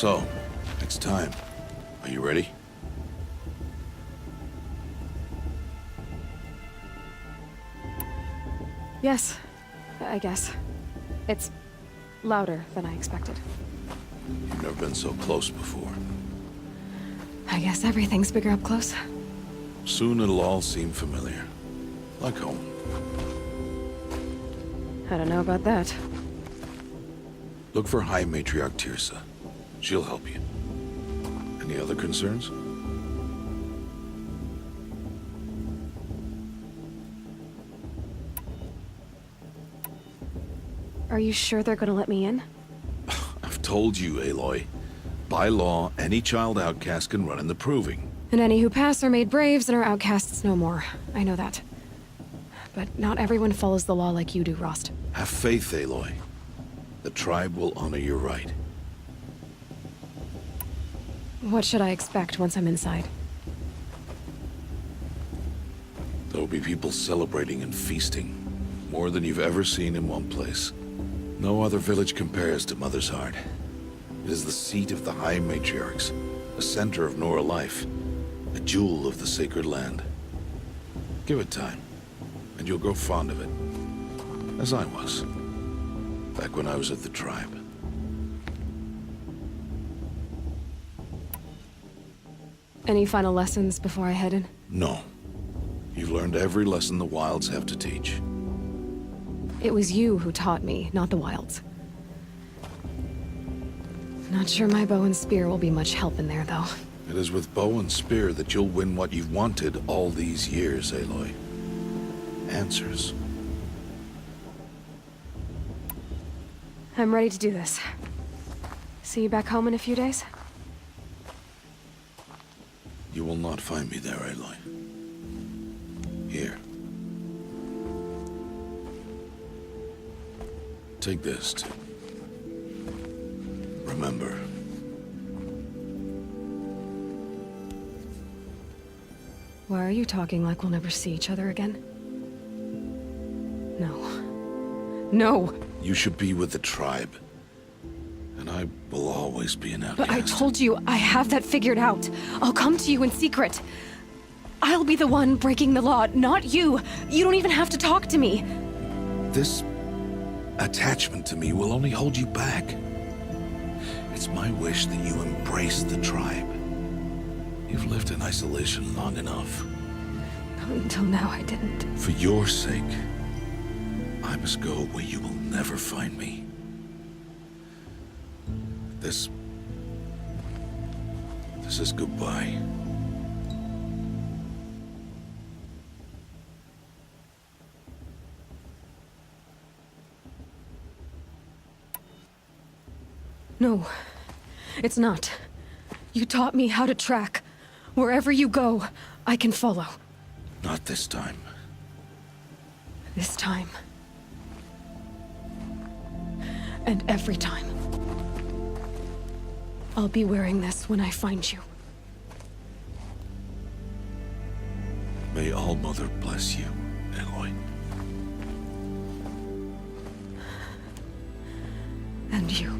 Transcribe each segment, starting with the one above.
So, it's time. Are you ready? Yes, I guess. It's louder than I expected. You've never been so close before. I guess everything's bigger up close. Soon it'll all seem familiar. Like home. I don't know about that. Look for High Matriarch Tirsa. She'll help you. Any other concerns? Are you sure they're gonna let me in? I've told you, Aloy. By law, any child outcast can run in the Proving. And any who pass are made braves and are outcasts no more. I know that. But not everyone follows the law like you do, Rost. Have faith, Aloy. The tribe will honor your right. What should I expect once I'm inside? There will be people celebrating and feasting. More than you've ever seen in one place. No other village compares to Mother's Heart. It is the seat of the High Matriarchs, a center of Nora life, a jewel of the sacred land. Give it time, and you'll grow fond of it. As I was, back when I was at the tribe. Any final lessons before I head in? No. You've learned every lesson the Wilds have to teach. It was you who taught me, not the Wilds. Not sure my bow and spear will be much help in there, though. It is with bow and spear that you'll win what you've wanted all these years, Aloy. Answers. I'm ready to do this. See you back home in a few days? You will not find me there, Aloy. Here. Take this to remember. Why are you talking like we'll never see each other again? No. No! You should be with the tribe. And I will always be an outcast. But I told you, I have that figured out. I'll come to you in secret. I'll be the one breaking the law, not you. You don't even have to talk to me. This attachment to me will only hold you back. It's my wish that you embrace the tribe. You've lived in isolation long enough. Until now, I didn't. For your sake, I must go where you will never find me. This is goodbye. No, it's not. You taught me how to track. Wherever you go, I can follow. Not this time. This time. And every time. I'll be wearing this when I find you. May All-Mother bless you, Aloy. And you.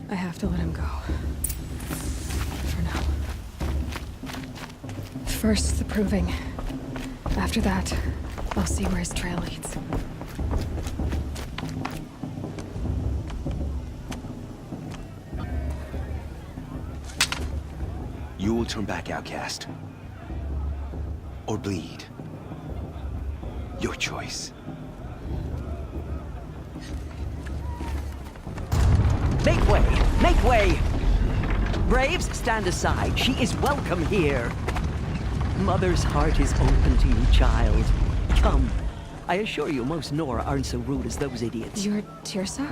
I have to let him go. For now. First, the Proving. After that, I'll see where his trail leads. You will turn back, outcast. Or bleed. Your choice. Make way! Make way! Braves, stand aside. She is welcome here. Mother's heart is open to you, child. Come. I assure you, most Nora aren't so rude as those idiots. You're Tirsa?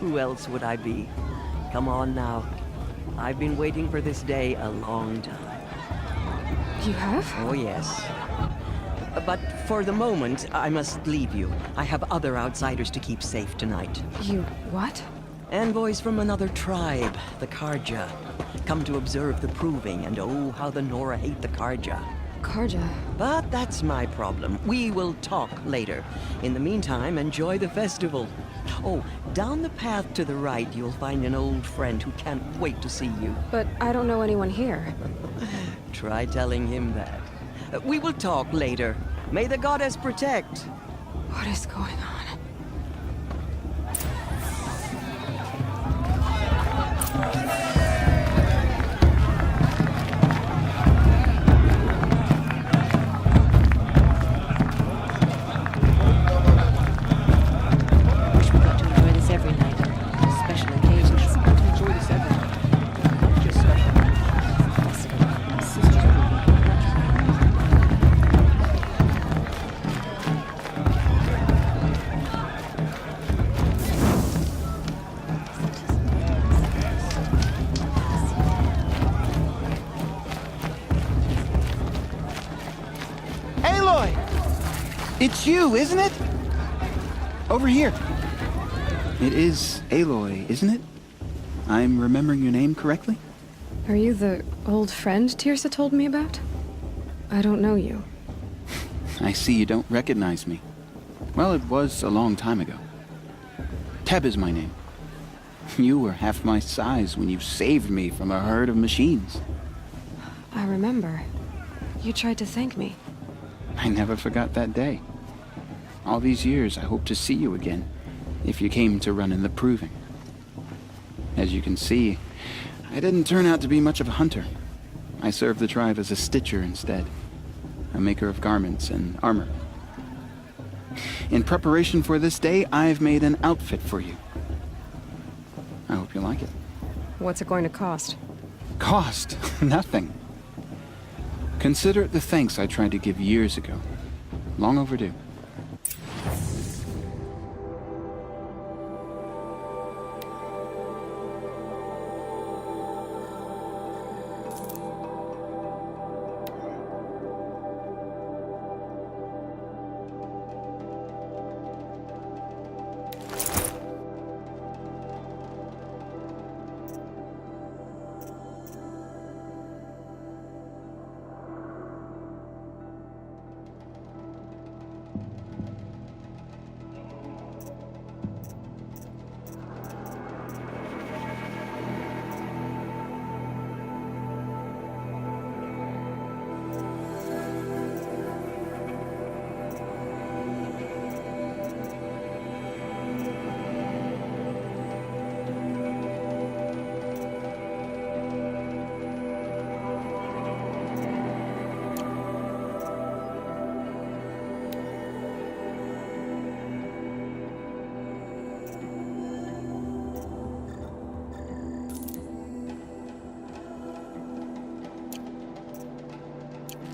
Who else would I be? Come on now. I've been waiting for this day a long time. You have? Oh, yes. But for the moment, I must leave you. I have other outsiders to keep safe tonight. You what? Envoys from another tribe, the Karja. Come to observe the Proving, and oh, how the Nora hate the Karja. Karja. But that's my problem. We will talk later. In the meantime, enjoy the festival. Oh, down the path to the right, you'll find an old friend who can't wait to see you. But I don't know anyone here. Try telling him that. We will talk later. May the goddess protect. What is going on? Wish we got to enjoy this every night. Special occasions. Got to enjoy this every night. Not just special. Sister's movie. Aloy! It's you, isn't it? Over here. It is Aloy, isn't it? I'm remembering your name correctly? Are you the old friend Tirsa told me about? I don't know you. I see you don't recognize me. Well, it was a long time ago. Teb is my name. You were half my size when you saved me from a herd of machines. I remember. You tried to thank me. I never forgot that day. All these years, I hope to see you again, if you came to run in the proving. As you can see, I didn't turn out to be much of a hunter. I served the tribe as a stitcher instead, a maker of garments and armor. In preparation for this day, I've made an outfit for you. I hope you like it. What's it going to cost? Cost? Nothing. Consider it the thanks I tried to give years ago. Long overdue.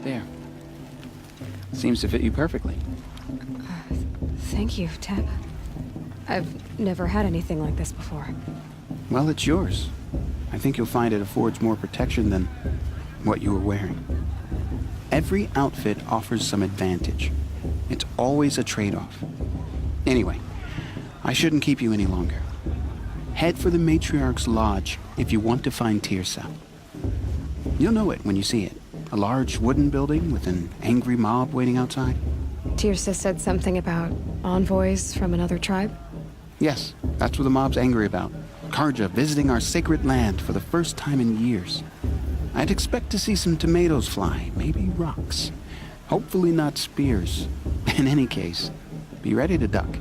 There. Seems to fit you perfectly. Thank you, Teb. I've never had anything like this before. Well, it's yours. I think you'll find it affords more protection than what you were wearing. Every outfit offers some advantage. It's always a trade-off. Anyway, I shouldn't keep you any longer. Head for the Matriarch's Lodge if you want to find Tirsa. You'll know it when you see it. A large wooden building with an angry mob waiting outside. Tirsa said something about envoys from another tribe? Yes, that's what the mob's angry about. Karja visiting our sacred land for the first time in years. I'd expect to see some tomatoes fly, maybe rocks. Hopefully not spears. In any case, be ready to duck.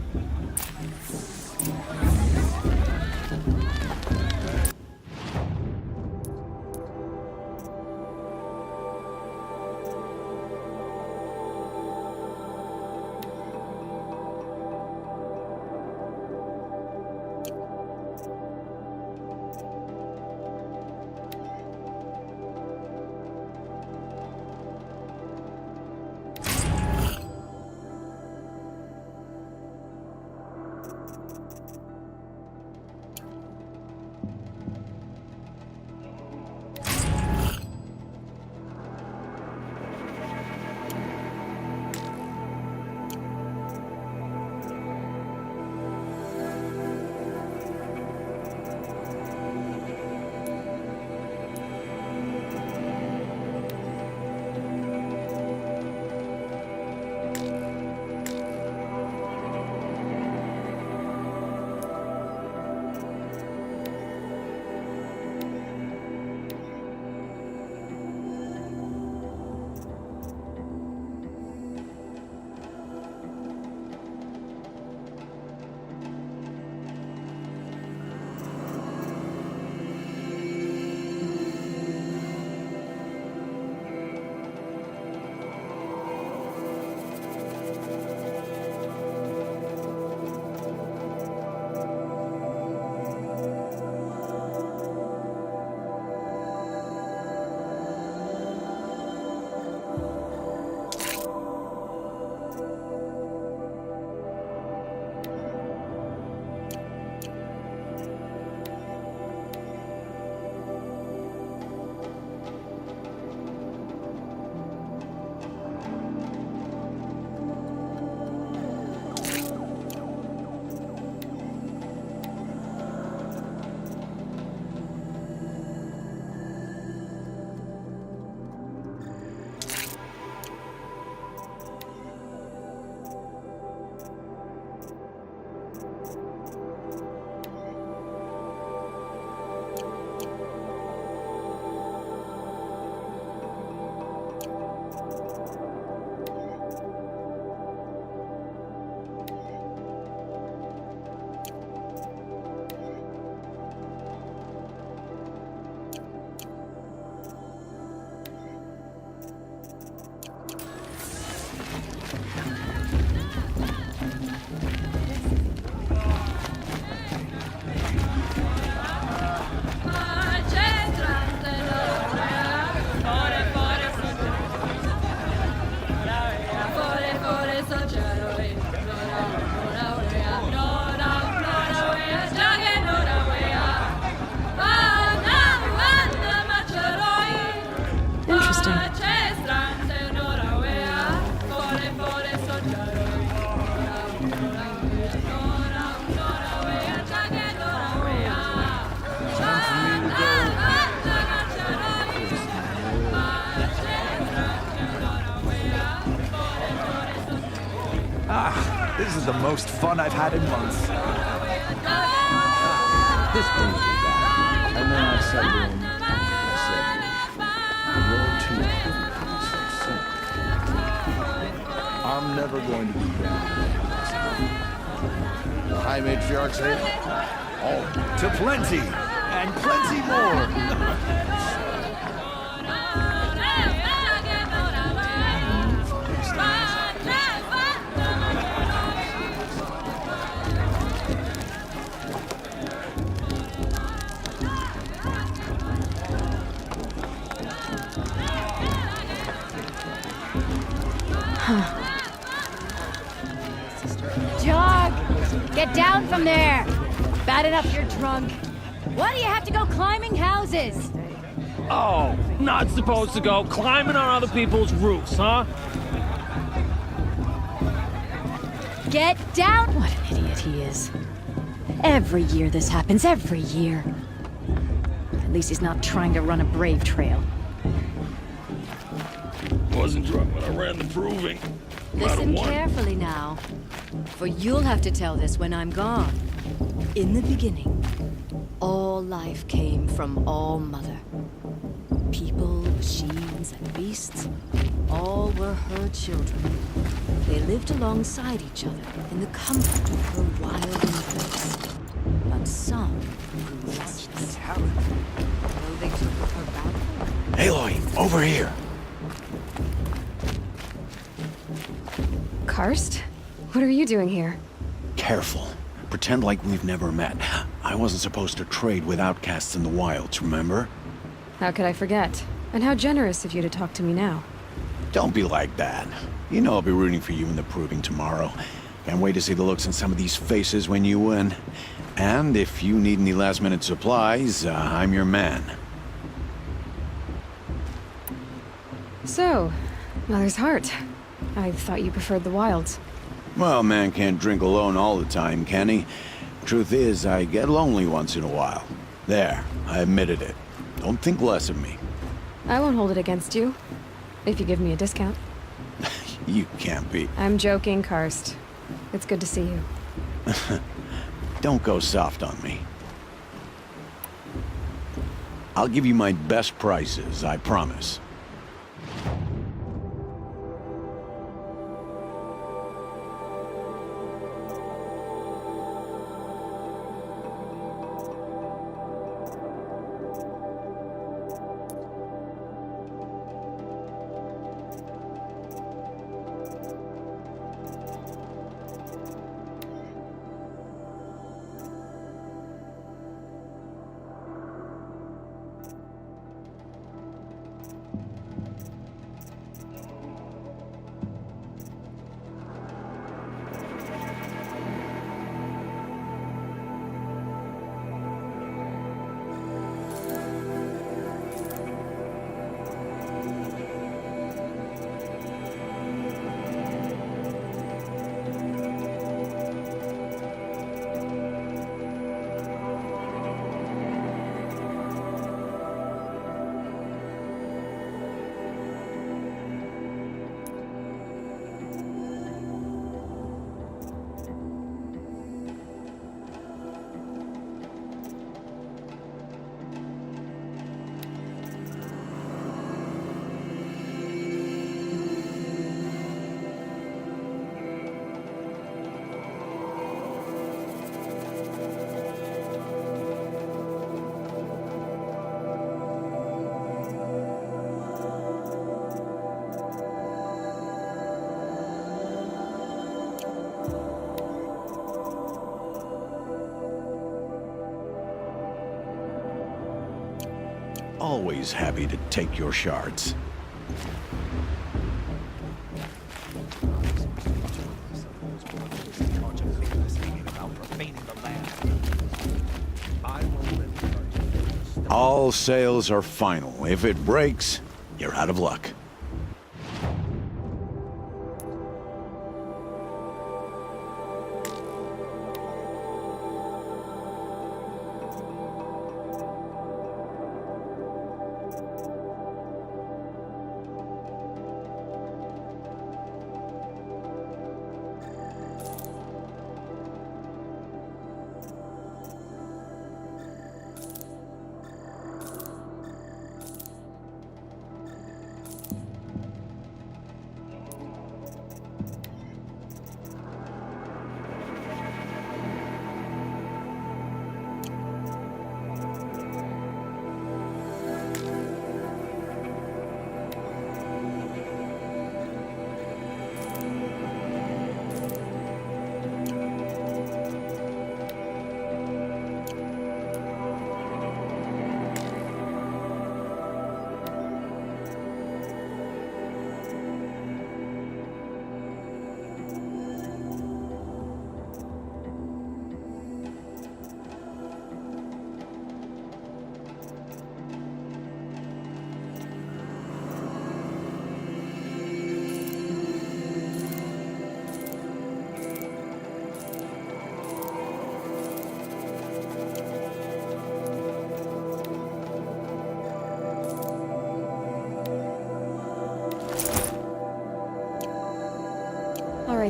This is the most fun I've had in months. This brings me back. And then I said to him, you're too pretty. I'm never going to be down. The High Matriarch's here? Oh, To plenty, and plenty more. Jog! Get down from there! Bad enough you're drunk. Why do you have to go climbing houses? Oh, not supposed to go climbing on other people's roofs, huh? Get down! What an idiot he is. Every year this happens, every year. At least he's not trying to run a brave trail. Wasn't drunk when I ran the proving. Listen carefully now, for you'll have to tell this when I'm gone. In the beginning, all life came from All Mother. People, machines, and beasts, all were her children. They lived alongside each other in the comfort of her wild embrace. But some grew restless. Though they took her back. Aloy, over here. Karst? What are you doing here? Careful. Pretend like we've never met. I wasn't supposed to trade with outcasts in the wilds, remember? How could I forget? And how generous of you to talk to me now. Don't be like that. You know I'll be rooting for you in the proving tomorrow. Can't wait to see the looks on some of these faces when you win. And if you need any last-minute supplies, I'm your man. So, Mother's Heart. I thought you preferred the wilds. Well, man can't drink alone all the time, can he? Truth is, I get lonely once in a while. There, I admitted it. Don't think less of me. I won't hold it against you. If you give me a discount. You can't be. I'm joking, Karst. It's good to see you. Don't go soft on me. I'll give you my best prices, I promise. Always happy to take your shards. All sales are final. If it breaks, you're out of luck.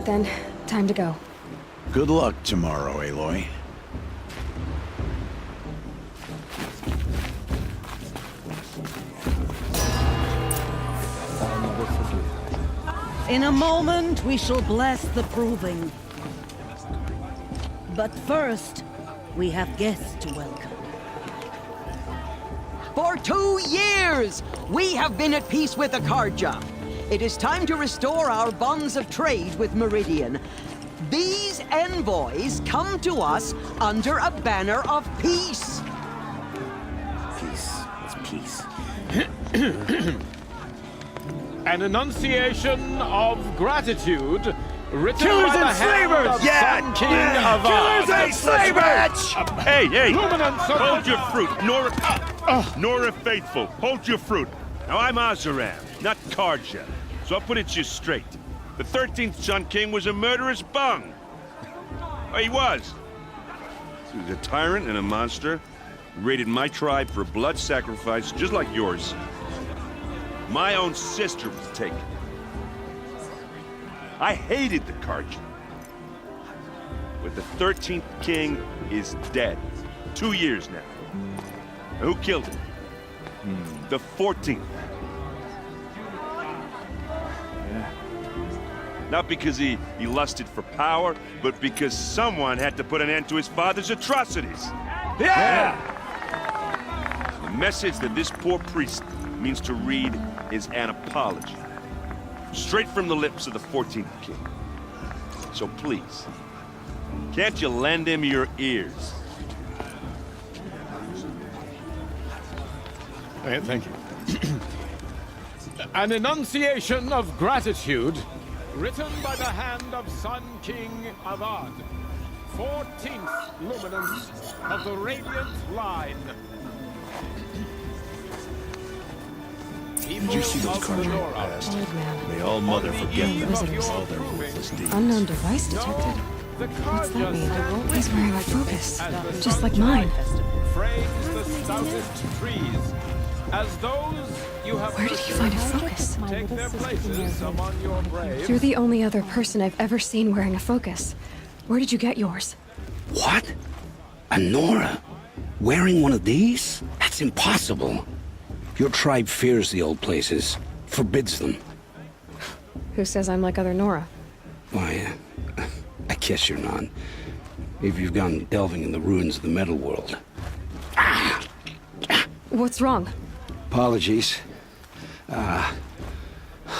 right then, time to go. Good luck tomorrow, Aloy. In a moment, we shall bless the proving. But first, we have guests to welcome. For 2 years, we have been at peace with the Karja. It is time to restore our bonds of trade with Meridian. These envoys come to us under a banner of peace. Peace. What's peace? An enunciation of gratitude written Killers by the and hand slavers! of Sun King of Killers and slavers! Hey, hey! Luminance of Hold your fruit, Nora Faithful. Hold your fruit. Now I'm Azaram, not Karja, so I'll put it you straight. The 13th Sun King was a murderous bung. Oh, he was. He was a tyrant and a monster. He raided my tribe for a blood sacrifice, just like yours. My own sister was taken. I hated the Karja. But the 13th king is dead. 2 years now. And who killed him? The 14th. Not because he lusted for power, but because someone had to put an end to his father's atrocities. Yeah! The message that this poor priest means to read is an apology. Straight from the lips of the 14th king. So please, can't you lend him your ears? Thank you. An enunciation of gratitude written by the hand of Sun King Avad, 14th luminance of the Radiant Line. Did you see those Karja past? Old man. May all mother forget them. Visitors. All their ruthless deeds. Unknown device detected. What's that mean? He's wearing a focus, just like mine. Frames the stoutest trees, as those you have Where did he find a focus? take their places among your braves. You're the only other person I've ever seen wearing a focus. Where did you get yours? What? A Nora? Wearing one of these? That's impossible. Your tribe fears the old places, forbids them. Who says I'm like other Nora? Why, I guess you're not. Maybe you've gone delving in the ruins of the metal world. What's wrong? Apologies. A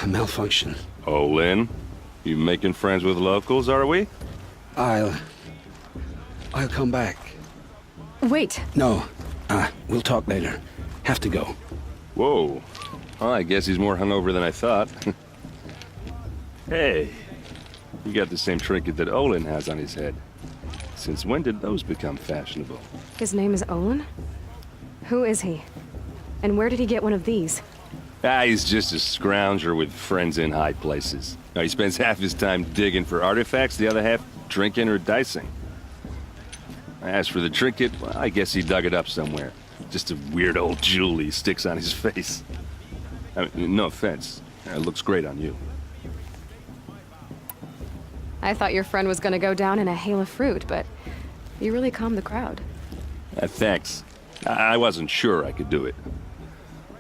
malfunction. Oh, Lynn, you making friends with locals, are we? I'll come back. Wait. No, we'll talk later. Have to go. Whoa. Well, I guess he's more hungover than I thought. Hey, you got the same trinket that Olin has on his head. Since when did those become fashionable? His name is Olin? Who is he? And where did he get one of these? He's just a scrounger with friends in high places. Now, he spends half his time digging for artifacts, the other half drinking or dicing. As for the trinket, well, I guess he dug it up somewhere. Just a weird old jewel he sticks on his face. I mean, no offense. It looks great on you. I thought your friend was gonna go down in a hail of fruit, but you really calmed the crowd. Thanks. I wasn't sure I could do it.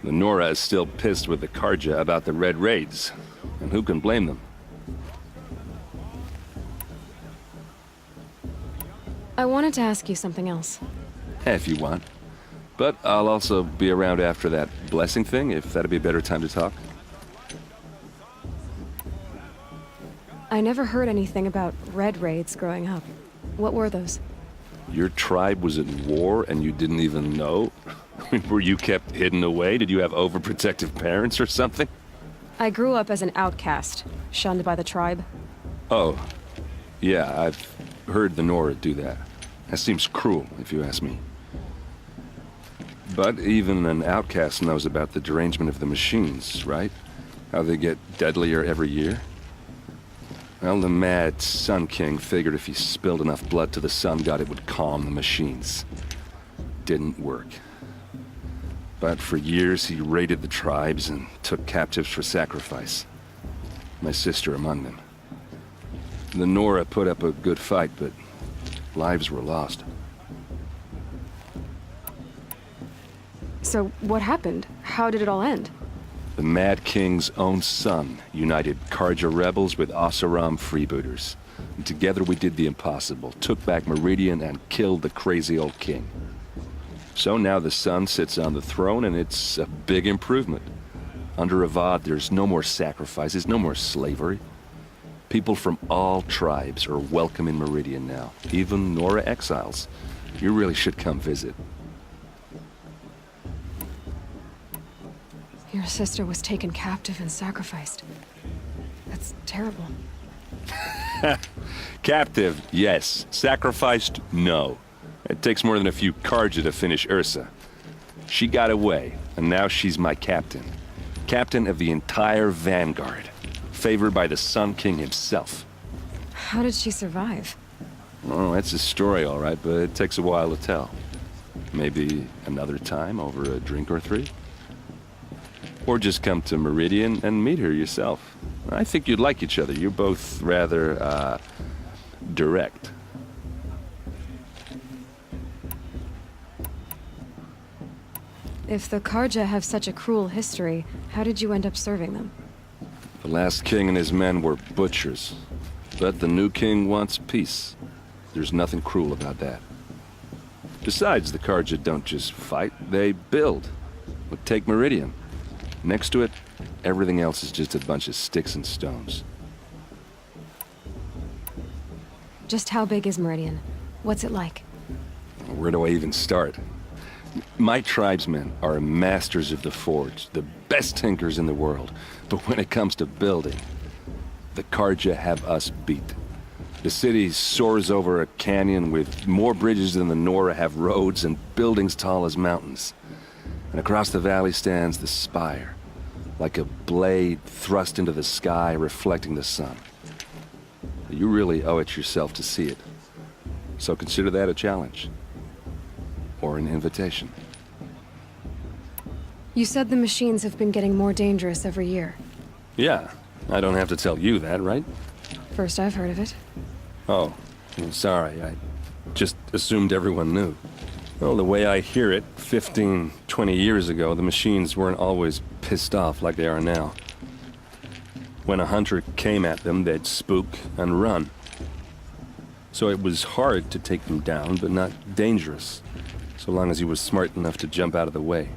The Nora is still pissed with the Karja about the Red Raids, and who can blame them? I wanted to ask you something else. If you want. But I'll also be around after that blessing thing, if that'd be a better time to talk. I never heard anything about Red Raids growing up. What were those? Your tribe was at war and you didn't even know? Were you kept hidden away? Did you have overprotective parents or something? I grew up as an outcast, shunned by the tribe. Oh, yeah, I've heard the Nora do that. That seems cruel, if you ask me. But even an outcast knows about the derangement of the machines, right? How they get deadlier every year? Well, the mad Sun King figured if he spilled enough blood to the Sun God, it would calm the machines. Didn't work. But for years, he raided the tribes and took captives for sacrifice. My sister among them. The Nora put up a good fight, but lives were lost. So, what happened? How did it all end? The Mad King's own son united Karja rebels with Oseram freebooters. And together we did the impossible, took back Meridian and killed the crazy old king. So now the son sits on the throne, and it's a big improvement. Under Avad, there's no more sacrifices, no more slavery. People from all tribes are welcome in Meridian now, even Nora exiles. You really should come visit. Your sister was taken captive and sacrificed. That's terrible. Captive, yes. Sacrificed, no. It takes more than a few Karja to finish Ursa. She got away, and now she's my captain. Captain of the entire Vanguard. Favored by the Sun King himself. How did she survive? Oh, that's a story, all right, but it takes a while to tell. Maybe another time over a drink or three? Or just come to Meridian and meet her yourself. I think you'd like each other. You're both rather, direct. If the Karja have such a cruel history, how did you end up serving them? The last king and his men were butchers. But the new king wants peace. There's nothing cruel about that. Besides, the Karja don't just fight, they build. But take Meridian. Next to it, everything else is just a bunch of sticks and stones. Just how big is Meridian? What's it like? Where do I even start? My tribesmen are masters of the forge, the best tinkers in the world. But when it comes to building, the Karja have us beat. The city soars over a canyon with more bridges than the Nora have roads and buildings tall as mountains. And across the valley stands the spire, like a blade thrust into the sky reflecting the sun. You really owe it yourself to see it. So consider that a challenge. Or an invitation. You said the machines have been getting more dangerous every year. Yeah, I don't have to tell you that, right? First I've heard of it. Oh, I'm sorry. I just assumed everyone knew. Well, the way I hear it, 15, 20 years ago, the machines weren't always pissed off like they are now. When a hunter came at them, they'd spook and run. So it was hard to take them down, but not dangerous, so long as he was smart enough to jump out of the way.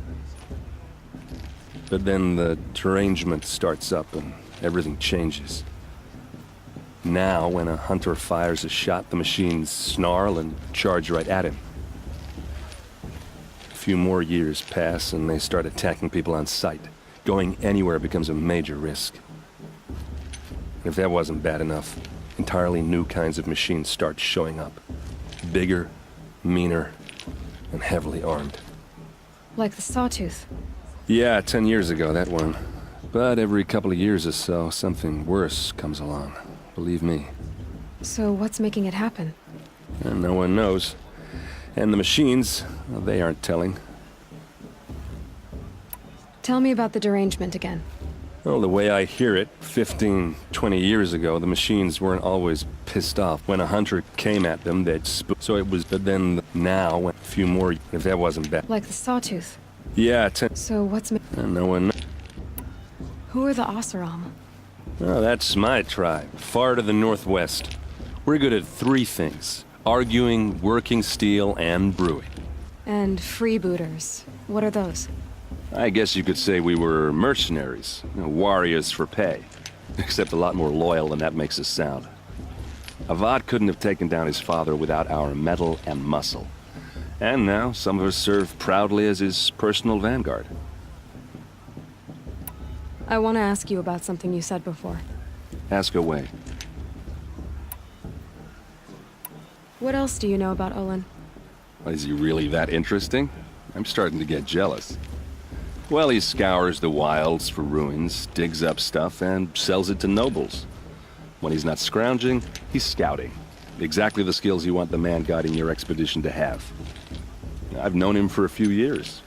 But then the derangement starts up and everything changes. Now, when a hunter fires a shot, the machines snarl and charge right at him. A few more years pass and they start attacking people on sight. Going anywhere becomes a major risk. And if that wasn't bad enough, entirely new kinds of machines start showing up. Bigger, meaner, and heavily armed. Like the Sawtooth. Yeah, 10 years ago, that one. But every couple of years or so, something worse comes along. Believe me. So what's making it happen? And no one knows. And the machines, well, they aren't telling. Tell me about the derangement again. Well, the way I hear it, 15, 20 years ago, the machines weren't always pissed off. When a hunter came at them, they'd spook. So it was, but then now, when a few more, if that wasn't bad. Like the Sawtooth. Yeah, So what's and no one knows. Who are the Oseram? Oh, that's my tribe, far to the northwest. We're good at three things: arguing, working steel, and brewing. And freebooters. What are those? I guess you could say we were mercenaries, warriors for pay. Except a lot more loyal than that makes us sound. Avad couldn't have taken down his father without our metal and muscle. And now, some of us serve proudly as his personal vanguard. I want to ask you about something you said before. Ask away. What else do you know about Olin? Is he really that interesting? I'm starting to get jealous. Well, he scours the wilds for ruins, digs up stuff, and sells it to nobles. When he's not scrounging, he's scouting. Exactly the skills you want the man guiding your expedition to have. I've known him for a few years.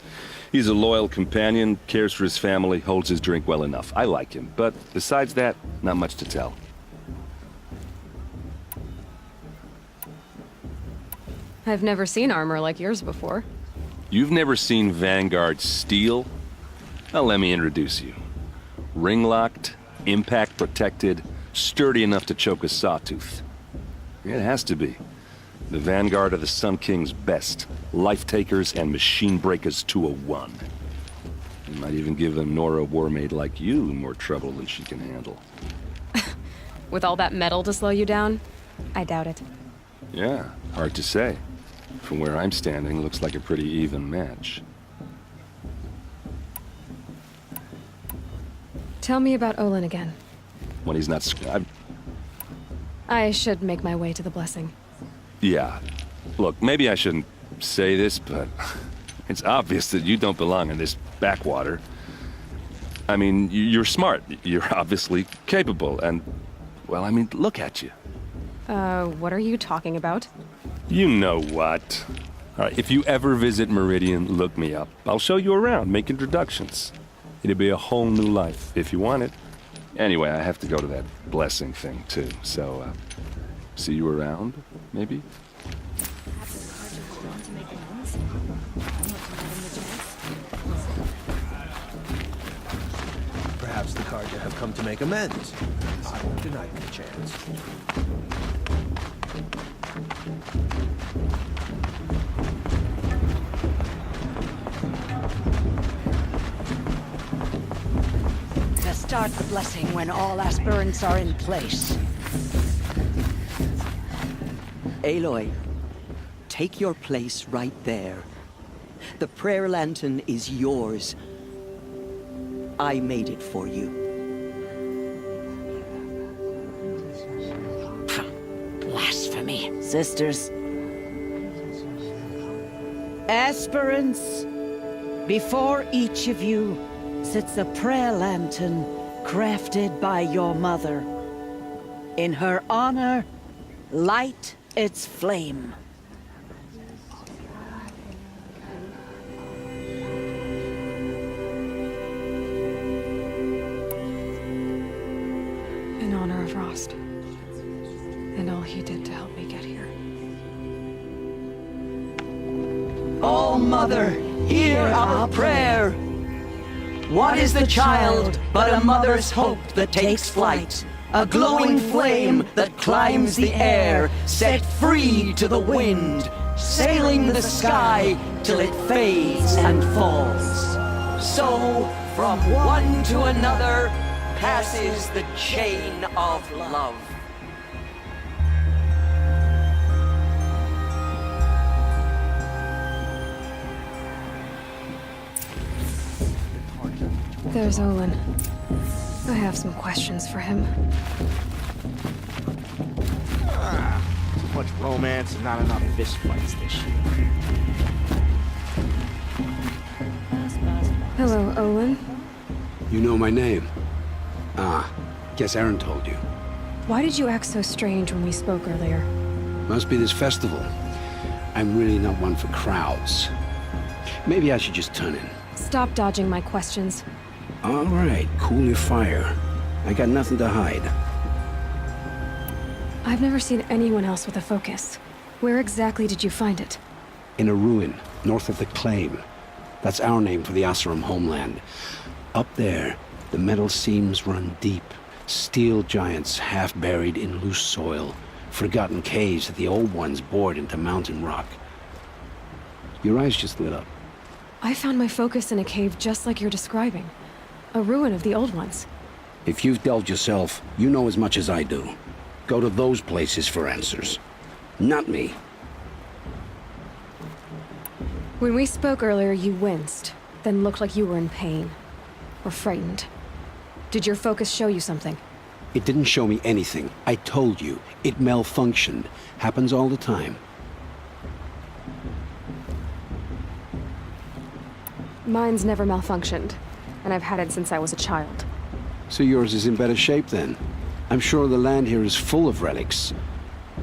He's a loyal companion, cares for his family, holds his drink well enough. I like him, but besides that, not much to tell. I've never seen armor like yours before. You've never seen Vanguard steel? Well, let me introduce you. Ring-locked, impact-protected, sturdy enough to choke a sawtooth. It has to be. The Vanguard are the Sun King's best. Life-takers and machine breakers to a one. You might even give a Nora warmaid like you more trouble than she can handle. With all that metal to slow you down? I doubt it. Yeah, hard to say. From where I'm standing, looks like a pretty even match. Tell me about Olin again. When he's not I should make my way to the blessing. Yeah. Look, maybe I shouldn't say this, but it's obvious that you don't belong in this backwater. I mean, you're smart. You're obviously capable, and, well, I mean, look at you. What are you talking about? You know what. All right, if you ever visit Meridian, look me up. I'll show you around, make introductions. It'll be a whole new life, if you want it. Anyway, I have to go to that blessing thing, too, so, see you around, maybe? Perhaps the Karja have come to make amends. I won't deny them the chance. To start the blessing when all aspirants are in place. Aloy, take your place right there. The prayer lantern is yours. I made it for you. Blasphemy. Sisters. Aspirants, before each of you sits a prayer lantern crafted by your mother. In her honor, light its flame. In honor of Rost. And all he did to help me get here. Oh, Mother, hear our prayer. What is the child but a mother's hope that takes flight? A glowing flame that climbs the air, set free to the wind, sailing the sky till it fades and falls. So, from one to another, passes the chain of love. There's Olin. I have some questions for him. Too much romance and not enough fist fights this year. Hello, Olin. You know my name? Ah, guess Aaron told you. Why did you act so strange when we spoke earlier? Must be this festival. I'm really not one for crowds. Maybe I should just turn in. Stop dodging my questions. All right, cool your fire. I got nothing to hide. I've never seen anyone else with a focus. Where exactly did you find it? In a ruin, north of the Claim. That's our name for the Asuram homeland. Up there, the metal seams run deep. Steel giants half buried in loose soil. Forgotten caves that the old ones bored into mountain rock. Your eyes just lit up. I found my focus in a cave just like you're describing. A ruin of the old ones. If you've delved yourself, you know as much as I do. Go to those places for answers. Not me. When we spoke earlier, you winced, then looked like you were in pain. Or frightened. Did your focus show you something? It didn't show me anything. I told you. It malfunctioned. Happens all the time. Mine's never malfunctioned, and I've had it since I was a child. So yours is in better shape then. I'm sure the land here is full of relics.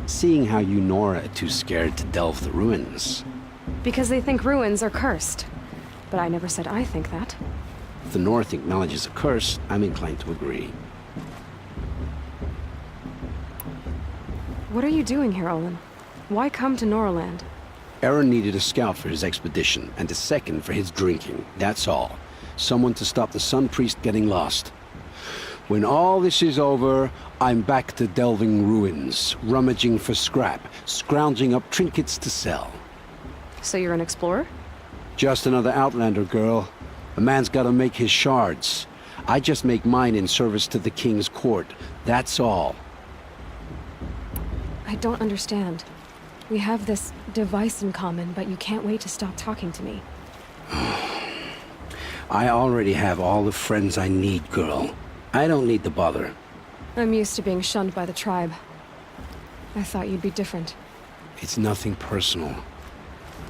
Seeing how you Nora are too scared to delve the ruins. Because they think ruins are cursed. But I never said I think that. If the North acknowledges a curse, I'm inclined to agree. What are you doing here, Olin? Why come to Noraland? Aaron needed a scout for his expedition, and a second for his drinking. That's all. Someone to stop the Sun Priest getting lost. When all this is over, I'm back to delving ruins, rummaging for scrap, scrounging up trinkets to sell. So you're an explorer? Just another Outlander, girl. A man's gotta make his shards. I just make mine in service to the King's court. That's all. I don't understand. We have this device in common, but you can't wait to stop talking to me. I already have all the friends I need, girl. I don't need the bother. I'm used to being shunned by the tribe. I thought you'd be different. It's nothing personal.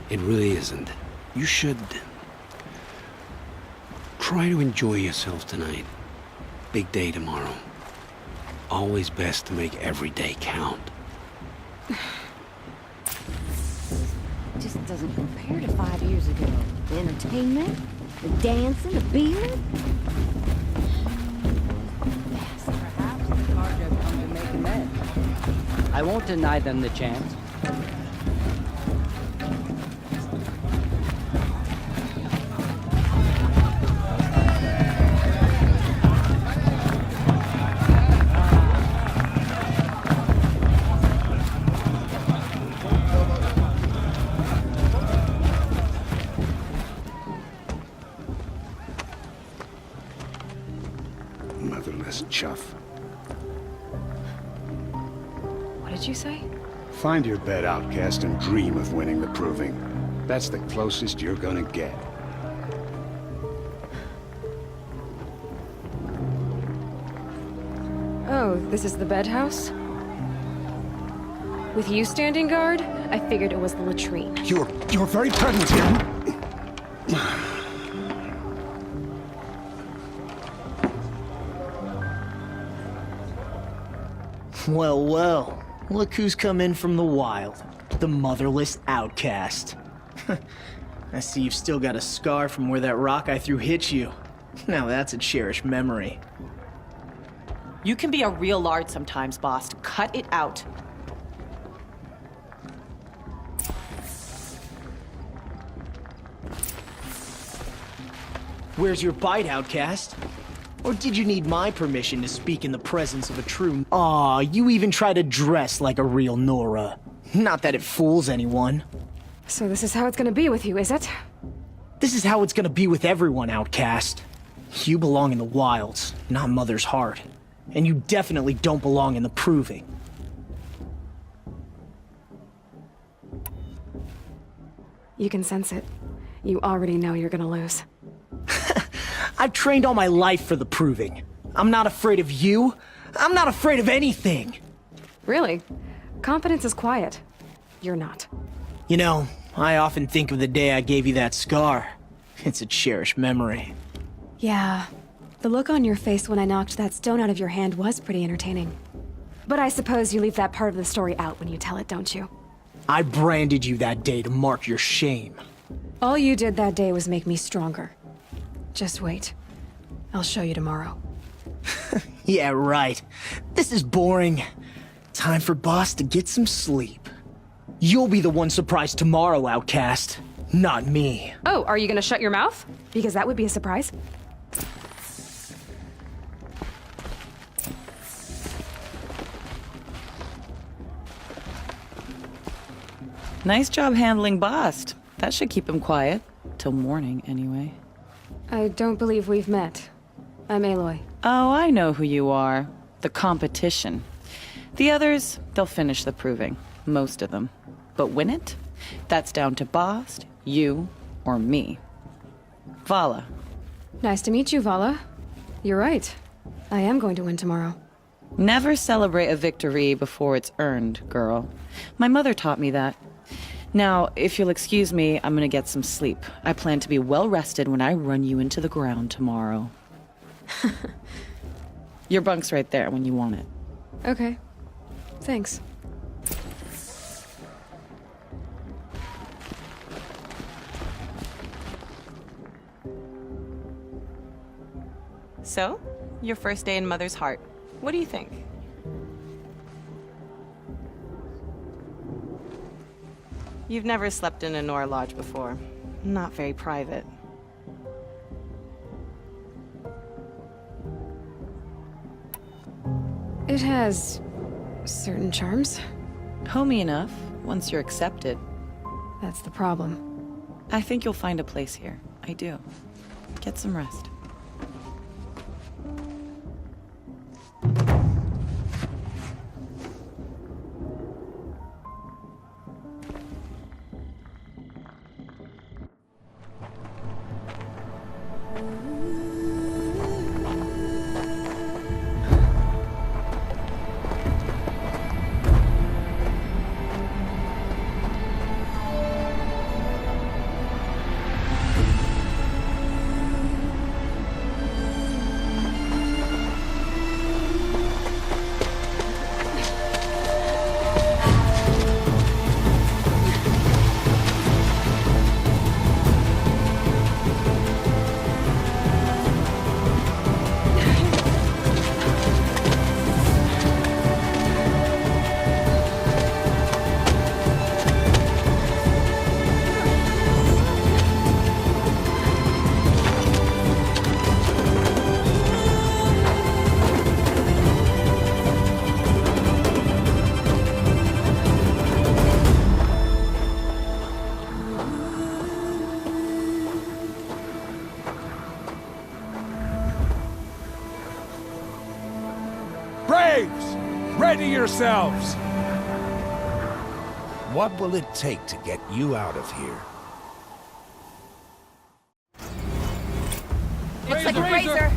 It really isn't. You should... try to enjoy yourself tonight. Big day tomorrow. Always best to make every day count. Just doesn't compare to 5 years ago. The entertainment, the dancing, the beer. Perhaps the Carja come to make amends. I won't deny them the chance. Motherless chuff. What did you say? Find your bed, outcast, and dream of winning the proving. That's the closest you're gonna get. Oh, this is the bedhouse? With you standing guard, I figured it was the latrine. Your very presence here... Well, well. Look who's come in from the wild. The motherless outcast. I see you've still got a scar from where that rock I threw hit you. Now that's a cherished memory. You can be a real lard sometimes, boss. Cut it out. Where's your bite, outcast? Or did you need my permission to speak in the presence of a true... Aw, you even try to dress like a real Nora. Not that it fools anyone. So this is how it's gonna be with you, is it? This is how it's gonna be with everyone, outcast. You belong in the wilds, not Mother's heart. And you definitely don't belong in the proving. You can sense it. You already know you're gonna lose. I've trained all my life for the proving. I'm not afraid of you. I'm not afraid of anything. Really? Confidence is quiet. You're not. You know, I often think of the day I gave you that scar. It's a cherished memory. Yeah. The look on your face when I knocked that stone out of your hand was pretty entertaining. But I suppose you leave that part of the story out when you tell it, don't you? I branded you that day to mark your shame. All you did that day was make me stronger. Just wait. I'll show you tomorrow. Yeah, right. This is boring. Time for Boss to get some sleep. You'll be the one surprised tomorrow, outcast. Not me. Oh, are you gonna shut your mouth? Because that would be a surprise. Nice job handling Bast. That should keep him quiet. Till morning, anyway. I don't believe we've met. I'm Aloy. Oh, I know who you are. The competition. The others, they'll finish the proving. Most of them. But win it? That's down to Bast, you, or me. Vala. Nice to meet you, Vala. You're right. I am going to win tomorrow. Never celebrate a victory before it's earned, girl. My mother taught me that. Now, if you'll excuse me, I'm gonna get some sleep. I plan to be well rested when I run you into the ground tomorrow. Your bunk's right there when you want it. Okay. Thanks. So, your first day in Mother's heart. What do you think? You've never slept in a Nora lodge before. Not very private. It has certain charms. Homey enough, once you're accepted. That's the problem. I think you'll find a place here. I do. Get some rest. Braves! Ready yourselves! What will it take to get you out of here? Looks like a razor.